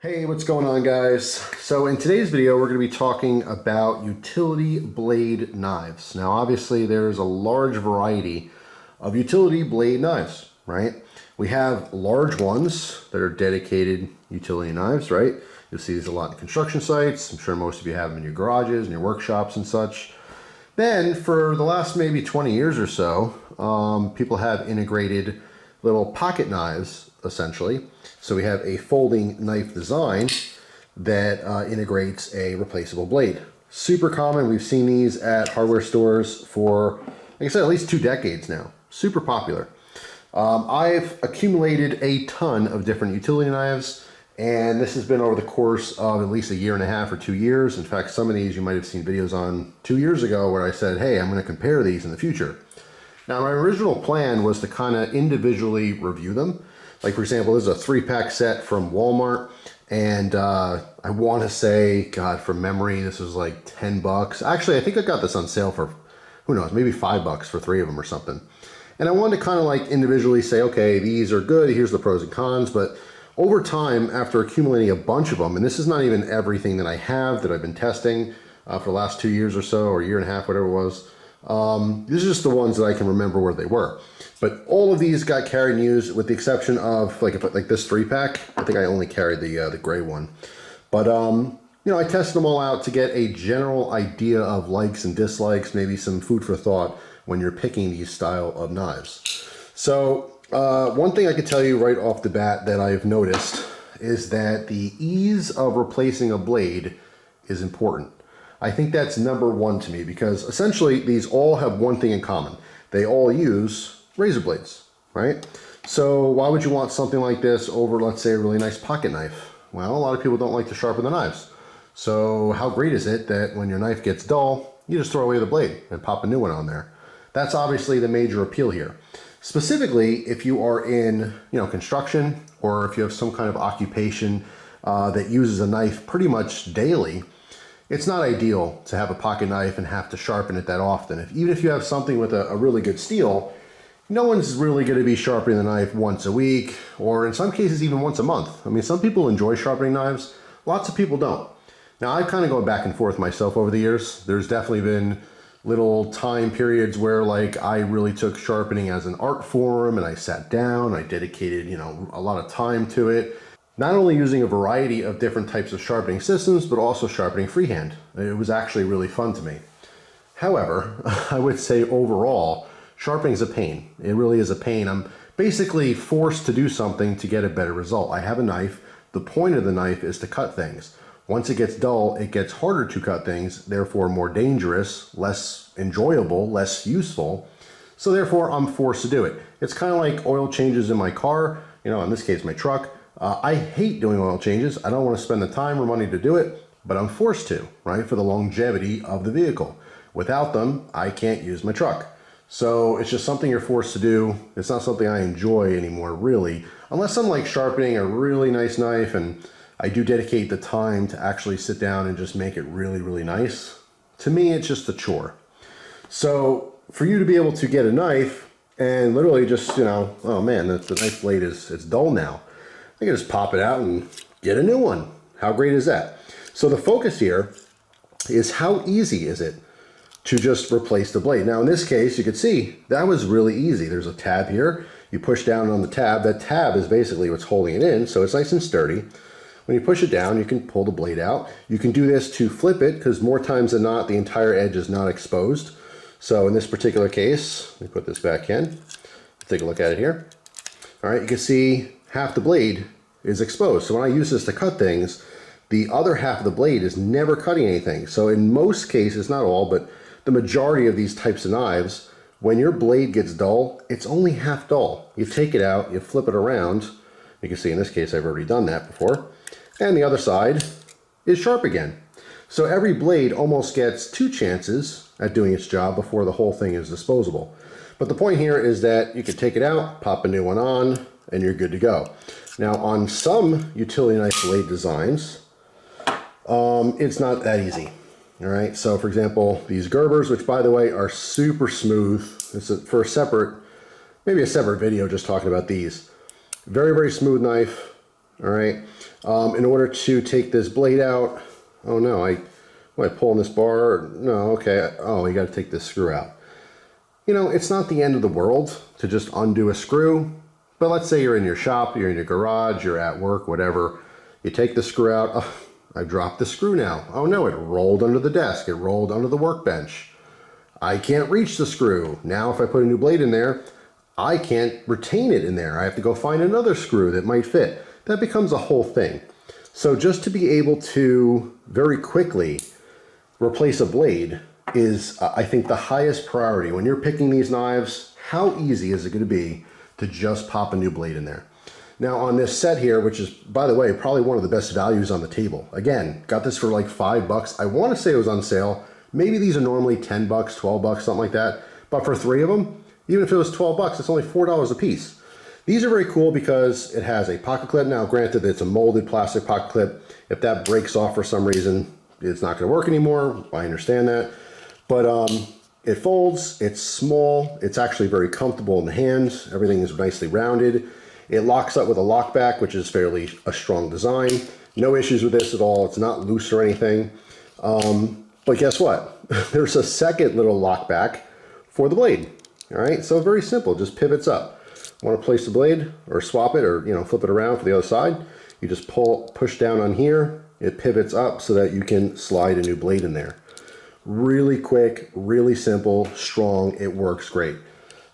Hey, what's going on, guys? So in today's video, we're going to be talking about utility blade knives. Now, obviously, there's a large variety of utility blade knives, right? We have large ones that are dedicated utility knives, right? You'll see these a lot in construction sites. I'm sure most of you have them in your garages and your workshops and such. Then, for the last maybe 20 years or so, people have integrated little pocket knives, essentially. So we have a folding knife design that integrates a replaceable blade. Super common. We've seen these at hardware stores for, like I said, at least 2 decades now. Super popular. I've accumulated a ton of different utility knives, and this has been over the course of at least 1.5 years or 2 years. In fact, some of these you might have seen videos on 2 years ago where I said, hey, I'm going to compare these in the future. Now, my original plan was to kind of individually review them. Like, for example, this is a 3-pack set from Walmart, and I want to say, God, from memory, this was like 10 bucks. Actually, I think I got this on sale for, who knows, maybe 5 bucks for 3 of them or something. And I wanted to kind of like individually say, okay, these are good, here's the pros and cons, but over time, after accumulating a bunch of them, and this is not even everything that I have that I've been testing for the last 2 years or so, or 1.5 years, whatever it was, these are just the ones that I can remember where they were. But all of these got carried and used, with the exception of like this 3-pack. I think I only carried the gray one. But you know, I tested them all out to get a general idea of likes and dislikes, maybe some food for thought when you're picking these style of knives. So one thing I can tell you right off the bat that I've noticed is that the ease of replacing a blade is important. I think that's number one to me, because essentially these all have one thing in common. They all use razor blades, right? So why would you want something like this over, let's say, a really nice pocket knife? Well, a lot of people don't like to sharpen the knives. So how great is it that when your knife gets dull, you just throw away the blade and pop a new one on there? That's obviously the major appeal here. Specifically, if you are in, construction, or if you have some kind of occupation that uses a knife pretty much daily, it's not ideal to have a pocket knife and have to sharpen it that often. Even if you have something with a really good steel, no one's really going to be sharpening the knife once a week, or in some cases even once a month. I mean, some people enjoy sharpening knives, lots of people don't. Now, I've kind of gone back and forth myself over the years. There's definitely been little time periods where like I really took sharpening as an art form, and I sat down, I dedicated, a lot of time to it. Not only using a variety of different types of sharpening systems, but also sharpening freehand. It was actually really fun to me. However, I would say overall, sharpening is a pain. It really is a pain. I'm basically forced to do something to get a better result. I have a knife. The point of the knife is to cut things. Once it gets dull, it gets harder to cut things, therefore more dangerous, less enjoyable, less useful. So therefore, I'm forced to do it. It's kind of like oil changes in my car, in this case, my truck. I hate doing oil changes. I don't want to spend the time or money to do it, but I'm forced to, right, for the longevity of the vehicle. Without them, I can't use my truck. So it's just something you're forced to do. It's not something I enjoy anymore, really, unless I'm like sharpening a really nice knife and I do dedicate the time to actually sit down and just make it really, really nice. To me, it's just a chore. So for you to be able to get a knife and literally just, oh man, the knife blade it's dull now. I can just pop it out and get a new one. How great is that? So the focus here is how easy is it to just replace the blade. Now in this case, you can see that was really easy. There's a tab here. You push down on the tab. That tab is basically what's holding it in, so it's nice and sturdy. When you push it down, you can pull the blade out. You can do this to flip it, because more times than not, the entire edge is not exposed. So in this particular case, let me put this back in. Take a look at it here. All right, you can see half the blade is exposed. So when I use this to cut things, the other half of the blade is never cutting anything. So in most cases, not all, but the majority of these types of knives, when your blade gets dull, it's only half dull. You take it out, you flip it around. You can see in this case, I've already done that before. And the other side is sharp again. So every blade almost gets 2 chances at doing its job before the whole thing is disposable. But the point here is that you can take it out, pop a new one on, and you're good to go. Now on some utility knife blade designs, it's not that easy. All right, so for example, these Gerbers, which by the way are super smooth. It's for maybe a separate video just talking about these. Very, very smooth knife, all right? In order to take this blade out, oh no, am I pulling this bar? No, okay, oh, you gotta take this screw out. You know, it's not the end of the world to just undo a screw, but let's say you're in your shop, you're in your garage, you're at work, whatever. You take the screw out, oh, I dropped the screw now. Oh no, it rolled under the desk, it rolled under the workbench. I can't reach the screw. Now if I put a new blade in there, I can't retain it in there. I have to go find another screw that might fit. That becomes a whole thing. So just to be able to very quickly replace a blade is, I think, the highest priority. When you're picking these knives, how easy is it going to be to just pop a new blade in there? Now on this set here, which is, by the way, probably one of the best values on the table. Again, got this for like $5. I want to say it was on sale. Maybe these are normally 10 bucks, 12 bucks, something like that. But for 3 of them, even if it was 12 bucks, it's only $4 a piece. These are very cool because it has a pocket clip. Now, granted, it's a molded plastic pocket clip. If that breaks off for some reason, it's not going to work anymore. I understand that. But it folds, it's small, it's actually very comfortable in the hands. Everything is nicely rounded. It locks up with a lockback, which is fairly a strong design. No issues with this at all. It's not loose or anything. But guess what? There's a second little lockback for the blade. All right, so very simple, just pivots up. Want to place the blade or swap it or flip it around for the other side? You just push down on here. It pivots up so that you can slide a new blade in there. Really quick, really simple, strong. It works great.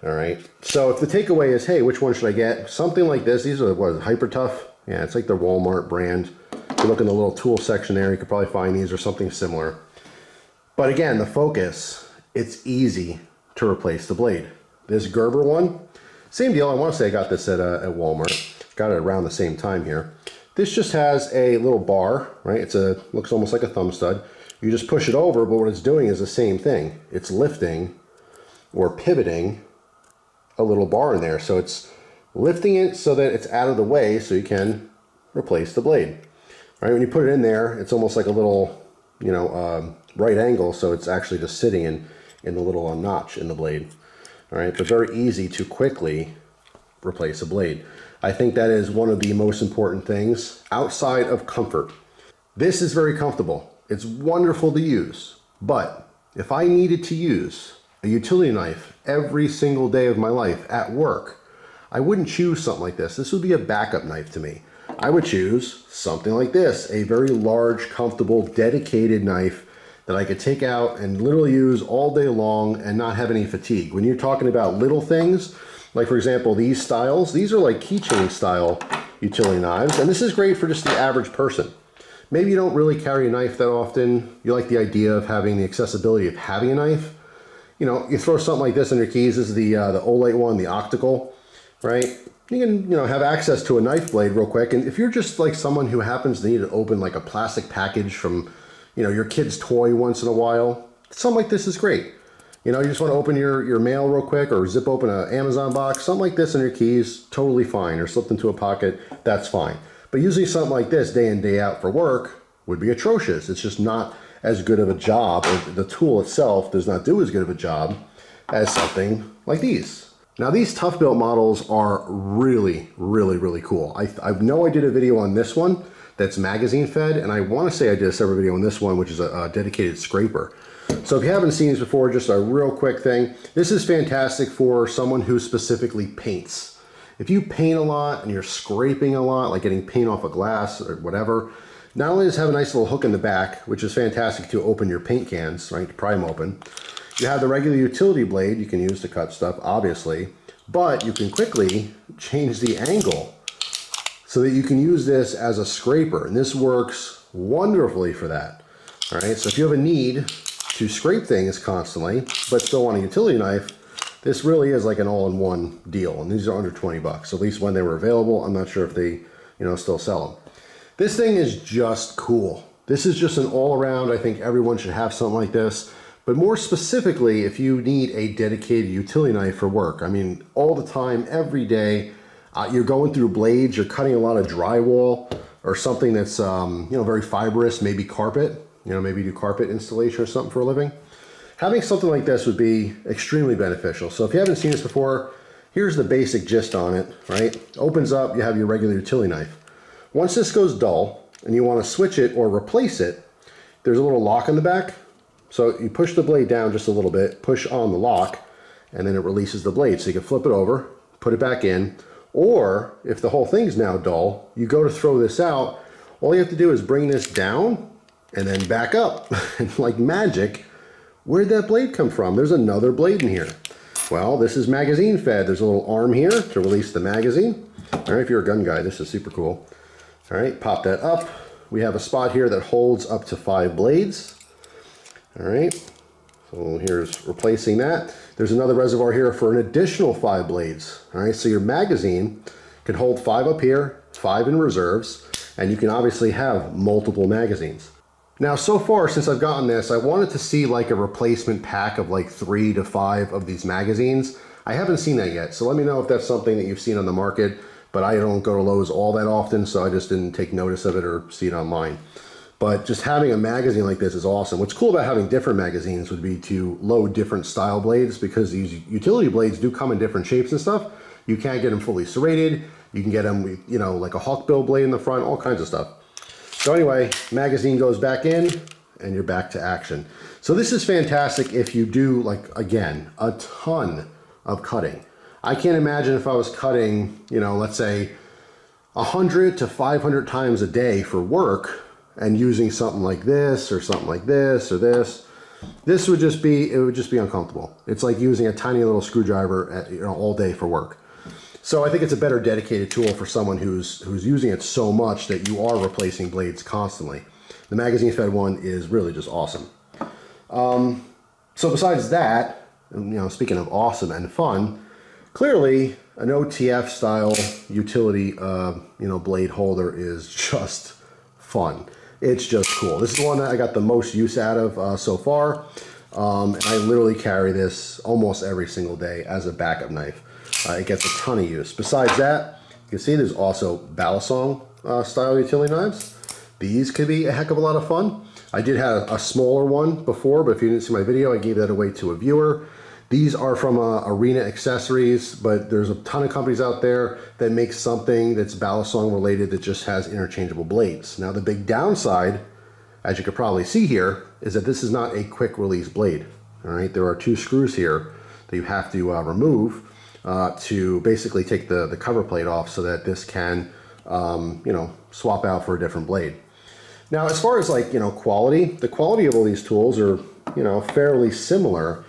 All right. So if the takeaway is, hey, which one should I get? Something like this. These are what, Hyper Tough. Yeah, it's like the Walmart brand. If you look in the little tool section there, you could probably find these or something similar. But again, the focus, it's easy to replace the blade. This Gerber one, same deal. I want to say I got this at Walmart. Got it around the same time here. This just has a little bar, right? Looks almost like a thumb stud. You just push it over, but what it's doing is the same thing. It's lifting or pivoting a little bar in there. So it's lifting it so that it's out of the way so you can replace the blade. All right, when you put it in there, it's almost like a little, right angle, so it's actually just sitting in the little notch in the blade. All right, but very easy to quickly replace a blade. I think that is one of the most important things outside of comfort. This is very comfortable. It's wonderful to use, but if I needed to use a utility knife every single day of my life at work, I wouldn't choose something like this. This would be a backup knife to me. I would choose something like this, a very large, comfortable, dedicated knife that I could take out and literally use all day long and not have any fatigue. When you're talking about little things, like for example, these styles, these are like keychain style utility knives, and this is great for just the average person. Maybe you don't really carry a knife that often. You like the idea of having the accessibility of having a knife. You throw something like this in your keys. This is the Olite one, the Octical, right? You can, have access to a knife blade real quick. And if you're just like someone who happens to need to open like a plastic package from, your kid's toy once in a while, something like this is great. You just want to open your mail real quick or zip open an Amazon box, something like this in your keys, totally fine. Or slipped into a pocket, that's fine. But using something like this day in, day out for work would be atrocious. It's just not as good of a job, or the tool itself does not do as good of a job as something like these. Now these Toughbuilt models are really, really, really cool. I know I did a video on this one that's magazine fed, and I want to say I did a separate video on this one, which is a dedicated scraper. So if you haven't seen this before, just a real quick thing. This is fantastic for someone who specifically paints. If you paint a lot and you're scraping a lot, like getting paint off a glass or whatever, not only does it have a nice little hook in the back, which is fantastic to open your paint cans, right, to pry them open. You have the regular utility blade you can use to cut stuff, obviously, but you can quickly change the angle so that you can use this as a scraper, and this works wonderfully for that. All right, so if you have a need to scrape things constantly, but still want a utility knife, this really is like an all-in-one deal, and these are under 20 bucks. At least when they were available. I'm not sure if they, still sell them. This thing is just cool. This is just an all-around. I think everyone should have something like this. But more specifically, if you need a dedicated utility knife for work, I mean, all the time, every day, you're going through blades, you're cutting a lot of drywall or something that's, very fibrous, maybe carpet. Maybe do carpet installation or something for a living. Having something like this would be extremely beneficial. So if you haven't seen this before, here's the basic gist on it, right? Opens up, you have your regular utility knife. Once this goes dull and you want to switch it or replace it, there's a little lock in the back. So you push the blade down just a little bit, push on the lock, and then it releases the blade. So you can flip it over, put it back in, or if the whole thing's now dull, you go to throw this out, all you have to do is bring this down and then back up. And like magic, where'd that blade come from? There's another blade in here. Well, this is magazine fed. There's a little arm here to release the magazine. All right, if you're a gun guy, this is super cool. All right, pop that up. We have a spot here that holds up to 5 blades. All right, so here's replacing that. There's another reservoir here for an additional 5 blades. All right, so your magazine can hold 5 up here, 5 in reserves, and you can obviously have multiple magazines. Now, so far since I've gotten this, I wanted to see like a replacement pack of like 3 to 5 of these magazines. I haven't seen that yet, so let me know if that's something that you've seen on the market, but I don't go to Lowe's all that often, so I just didn't take notice of it or see it online. But just having a magazine like this is awesome. What's cool about having different magazines would be to load different style blades, because these utility blades do come in different shapes and stuff. You can't get them fully serrated. You can get them, you know, like a hawkbill blade in the front, all kinds of stuff. So anyway, magazine goes back in and you're back to action. So this is fantastic if you do, like, again, a ton of cutting. I can't imagine if I was cutting, you know, let's say 100 to 500 times a day for work and using something like this or something like this or this. This would just be, it would just be uncomfortable. It's like using a tiny little screwdriver at, you know, all day for work. So I think it's a better dedicated tool for someone who's using it so much that you are replacing blades constantly. The magazine fed one is really just awesome. So besides that, you know, speaking of awesome and fun, clearly an OTF style utility, you know, blade holder is just fun. It's just cool. This is the one that I got the most use out of so far. And I literally carry this almost every single day as a backup knife. It gets a ton of use. Besides that, you can see there's also Balisong style utility knives. These could be a heck of a lot of fun. I did have a smaller one before, but if you didn't see my video, I gave that away to a viewer. These are from Arena Accessories, but there's a ton of companies out there that make something that's Balisong related that just has interchangeable blades. Now the big downside, as you could probably see here, is that this is not a quick release blade. All right, there are 2 screws here that you have to remove to basically take the cover plate off so that this can, you know, swap out for a different blade. Now, as far as, like, you know, quality, the quality of all these tools are, you know, fairly similar.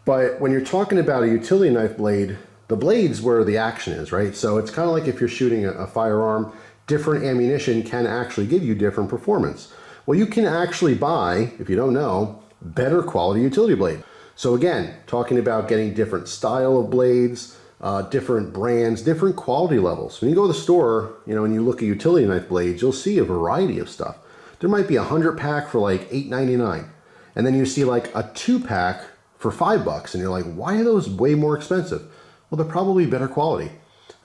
But when you're talking about a utility knife blade, the blade's where the action is, right? So it's kind of like if you're shooting a firearm, different ammunition can actually give you different performance. Well, you can actually buy, if you don't know, better quality utility blade. So again, talking about getting different style of blades, different brands, different quality levels. When you go to the store, you know, and you look at utility knife blades, you'll see a variety of stuff. There might be a 100-pack for like $8.99. And then you see like a 2-pack for $5, and you're like, why are those way more expensive? Well, they're probably better quality.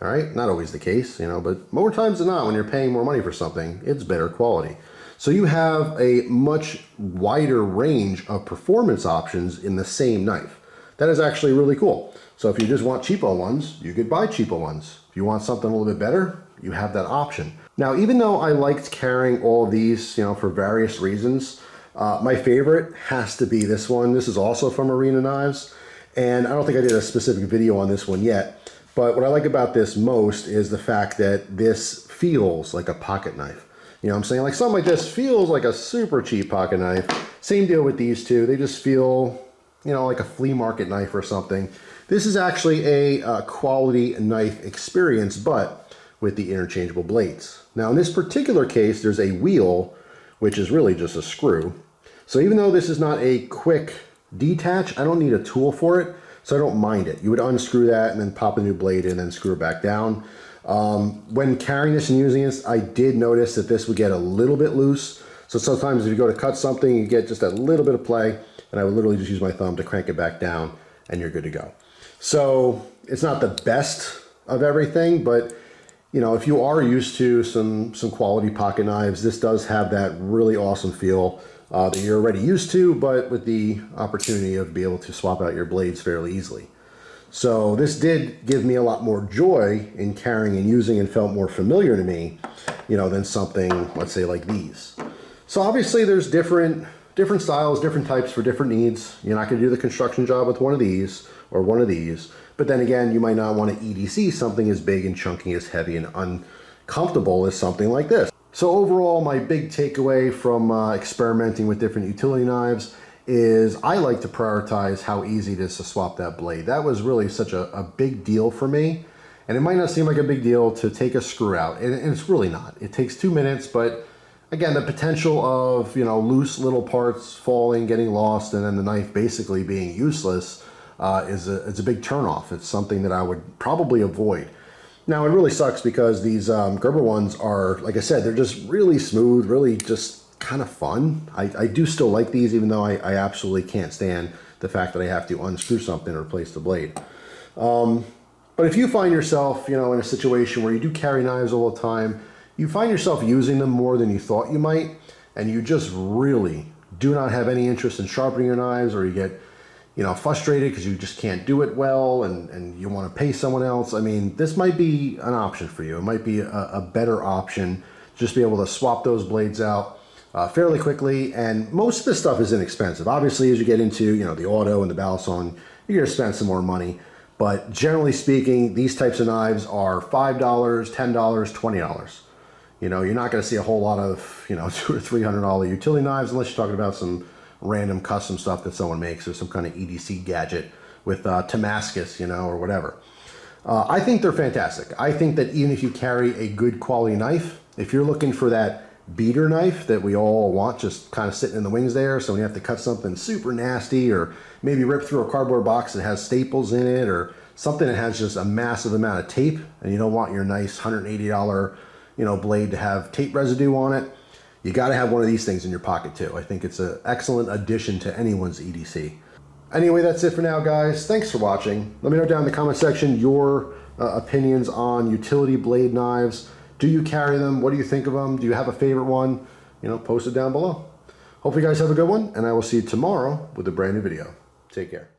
All right, not always the case, you know, but more times than not, when you're paying more money for something, it's better quality. So you have a much wider range of performance options in the same knife. That is actually really cool. So if you just want cheapo ones, you could buy cheapo ones. If you want something a little bit better, you have that option. Now, even though I liked carrying all of these, you know, for various reasons, my favorite has to be this one. This is also from Arena Knives, and I don't think I did a specific video on this one yet, but what I like about this most is the fact that this feels like a pocket knife. You know what I'm saying? Like something like this feels like a super cheap pocket knife. Same deal with these two. They just feel, you know, like a flea market knife or something. This is actually a quality knife experience, but with the interchangeable blades. Now in this particular case, there's a wheel, which is really just a screw. So even though this is not a quick detach, I don't need a tool for it, so I don't mind it. You would unscrew that and then pop a new blade in and then screw it back down. When carrying this and using this, I did notice that this would get a little bit loose. So sometimes if you go to cut something, you get just a little bit of play, and I would literally just use my thumb to crank it back down, and you're good to go. So it's not the best of everything, but you know, if you are used to some quality pocket knives, this does have that really awesome feel that you're already used to, but with the opportunity of being able to swap out your blades fairly easily. So this did give me a lot more joy in carrying and using, and felt more familiar to me you know, than something, let's say, like these. So obviously there's different styles, different types for different needs. You're not going to do the construction job with one of these or one of these. But then again, you might not want to EDC something as big and chunky, as heavy and uncomfortable as something like this. So overall, my big takeaway from experimenting with different utility knives is I like to prioritize how easy it is to swap that blade. That was really such a big deal for me. And it might not seem like a big deal to take a screw out, and it's really not. It takes 2 minutes, but again, the potential of, you know, loose little parts falling, getting lost, and then the knife basically being useless is a big turnoff. It's something that I would probably avoid. Now, it really sucks because these Gerber ones are, like I said, they're just really smooth, really just kind of fun. I do still like these, even though I absolutely can't stand the fact that I have to unscrew something or replace the blade. But if you find yourself, you know, in a situation where you do carry knives all the time, you find yourself using them more than you thought you might, and you just really do not have any interest in sharpening your knives, or you get, you know, frustrated because you just can't do it well, and you want to pay someone else. I mean, this might be an option for you. It might be a better option. Just be able to swap those blades out fairly quickly, and most of this stuff is inexpensive. Obviously, as you get into, you know, the auto and the Balisong, you're going to spend some more money. But generally speaking, these types of knives are $5, $10, $20. You know, you're not going to see a whole lot of, you know, $200 or $300 utility knives unless you're talking about some random custom stuff that someone makes, or some kind of EDC gadget with Damascus, you know, or whatever. I think they're fantastic. I think that even if you carry a good quality knife, if you're looking for that beater knife that we all want, just kind of sitting in the wings there, so when you have to cut something super nasty, or maybe rip through a cardboard box that has staples in it, or something that has just a massive amount of tape, and you don't want your nice $180, you know, blade to have tape residue on it, you got to have one of these things in your pocket too. I think it's an excellent addition to anyone's EDC. Anyway, that's it for now, guys. Thanks for watching. Let me know down in the comment section your opinions on utility blade knives. Do you carry them? What do you think of them? Do you have a favorite one? You know, post it down below. Hope you guys have a good one, and I will see you tomorrow with a brand new video. Take care.